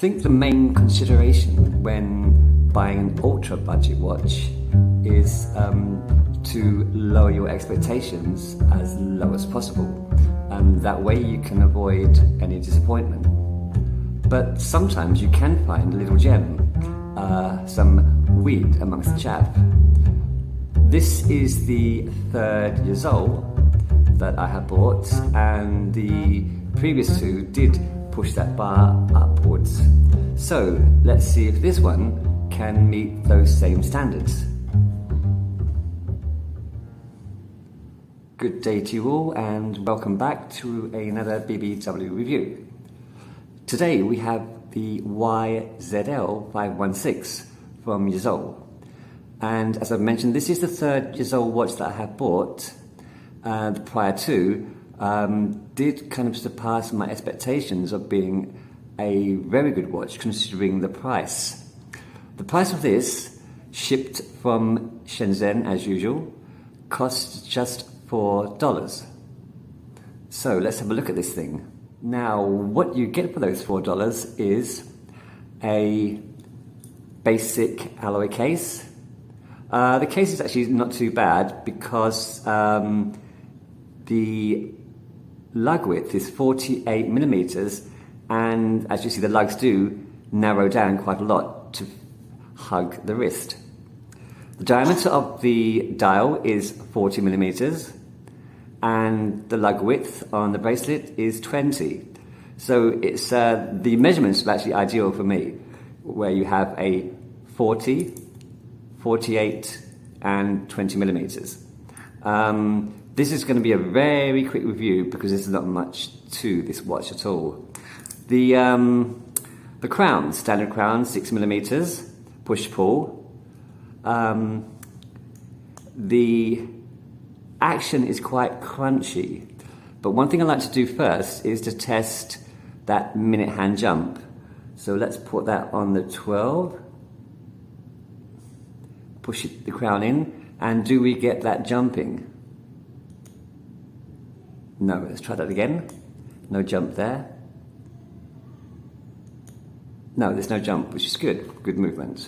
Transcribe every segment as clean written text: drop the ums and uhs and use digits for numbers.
think the main consideration when buying an ultra budget watch is to lower your expectations as low as possible. That way you can avoid any disappointment. But sometimes you can find a little gem, some weed amongst the chaff. This is the third Yazole that I have bought, and the previous two did push that bar upwards. So let's see if this one can meet those same standards. Good day to you all, and welcome back to another BBW review. Today we have the YZL516 from Yazole. And as I've mentioned, this is the third Yazole watch that I have bought. The prior two did kind of surpass my expectations of being a very good watch considering the price. The price of this, shipped from Shenzhen as usual, costs just $4. So let's have a look at this thing. Now, what you get for those $4 is a basic alloy case. The case is actually not too bad because the lug width is 48 millimeters, and as you see, the lugs do narrow down quite a lot to hug the wrist. The diameter of the dial is 40 millimeters, and the lug width on the bracelet is 20. So it's the measurements are actually ideal for me, where you have a 40, 48 and 20 millimeters. This is going to be a very quick review because there's not much to this watch at all. The crown, standard crown, 6 millimeters, push-pull. The action is quite crunchy, but one thing I like to do first is to test that minute hand jump. So let's put that on the 12. Push the crown in, and do we get that jumping? No, let's try that again. No jump there. No, there's no jump, which is good. Good movement.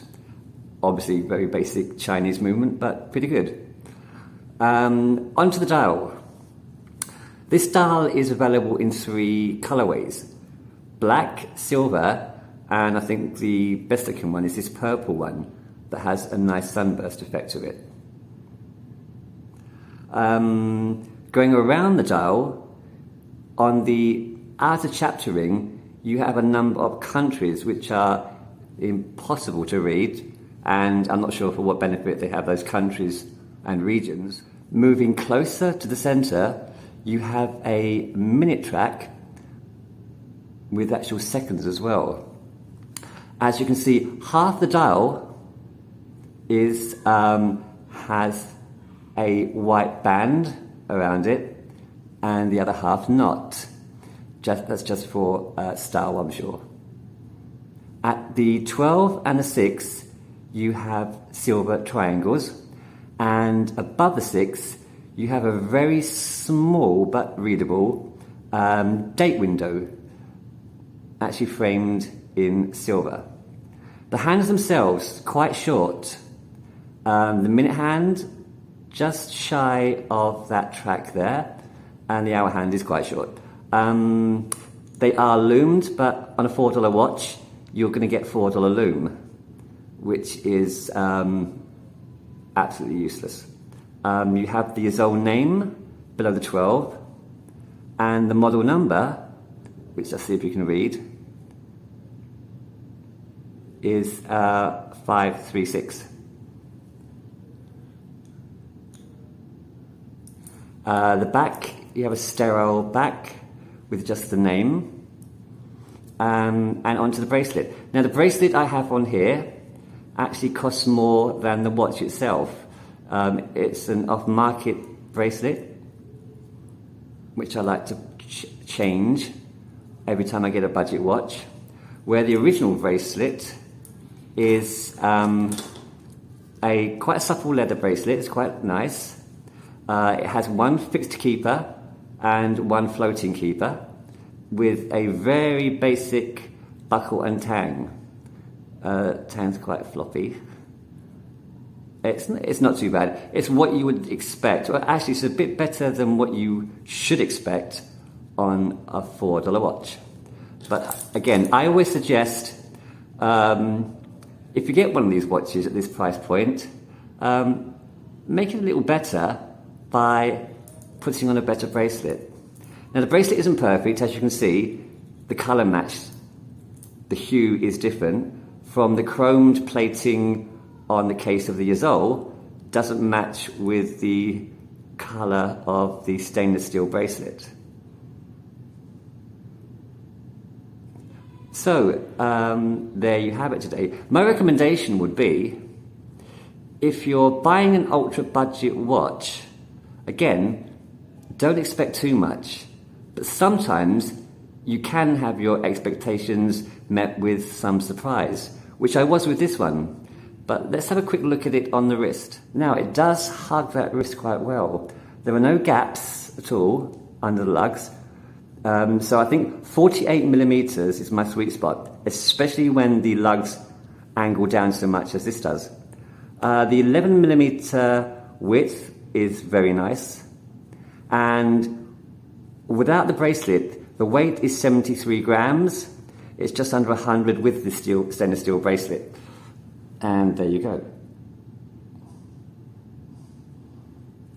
Obviously very basic Chinese movement, but pretty good. Onto the dial. This dial is available in 3 colorways: black, silver, and I think the best looking one is this purple one that has a nice sunburst effect to it. Going around the dial, on the outer chapter ring, you have a number of countries which are impossible to read, and I'm not sure for what benefit they have those countries and regions. Moving closer to the center, you have a minute track with actual seconds as well. As you can see, half the dial is has a white band around it, and the other half not. That's just for style, I'm sure. At the 12 and the 6, you have silver triangles, and above the 6, you have a very small but readable date window, actually framed in silver. The hands themselves, quite short. The minute hand, just shy of that track there, and the hour hand is quite short. They are loomed, but on a $4 watch, you're going to get $4 loom, which is absolutely useless. You have the Yazole name below the 12, and the model number, which let's see if you can read, is 536. The back, you have a sterile back with just the name, and onto the bracelet. Now the bracelet I have on here actually costs more than the watch itself. It's an off-market bracelet, which I like to change every time I get a budget watch, where the original bracelet is quite a supple leather bracelet. It's quite nice. It has one fixed keeper and one floating keeper with a very basic buckle and tang. Tang's quite floppy. It's not too bad. It's what you would expect. Well, actually, it's a bit better than what you should expect on a $4 watch. But again, I always suggest if you get one of these watches at this price point, make it a little better by putting on a better bracelet. Now the bracelet isn't perfect, as you can see. The colour match, the hue is different from the chromed plating on the case of the Yazole. Doesn't match with the colour of the stainless steel bracelet. So there you have it today. My recommendation would be, if you're buying an ultra budget watch, again, don't expect too much, but sometimes you can have your expectations met with some surprise, which I was with this one. But let's have a quick look at it on the wrist. Now, it does hug that wrist quite well. There are no gaps at all under the lugs. So I think 48mm is my sweet spot, especially when the lugs angle down so much as this does. The 11mm width is very nice. And without the bracelet, the weight is 73 grams. It's just under 100 with the stainless steel bracelet. And there you go.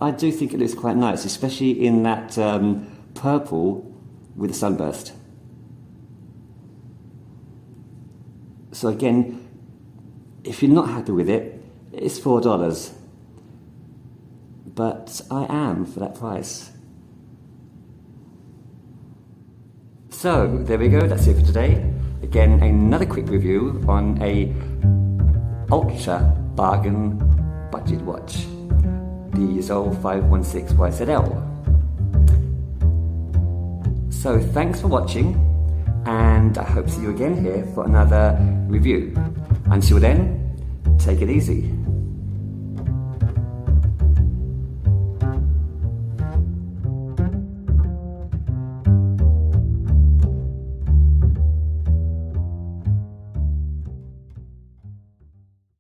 I do think it looks quite nice, especially in that purple with a sunburst. So again, if you're not happy with it, it's $4. But I am for that price. So there we go, that's it for today. Again, another quick review on a ultra bargain budget watch, the Yazole516 YZL. So thanks for watching, and I hope to see you again here for another review. Until then, take it easy.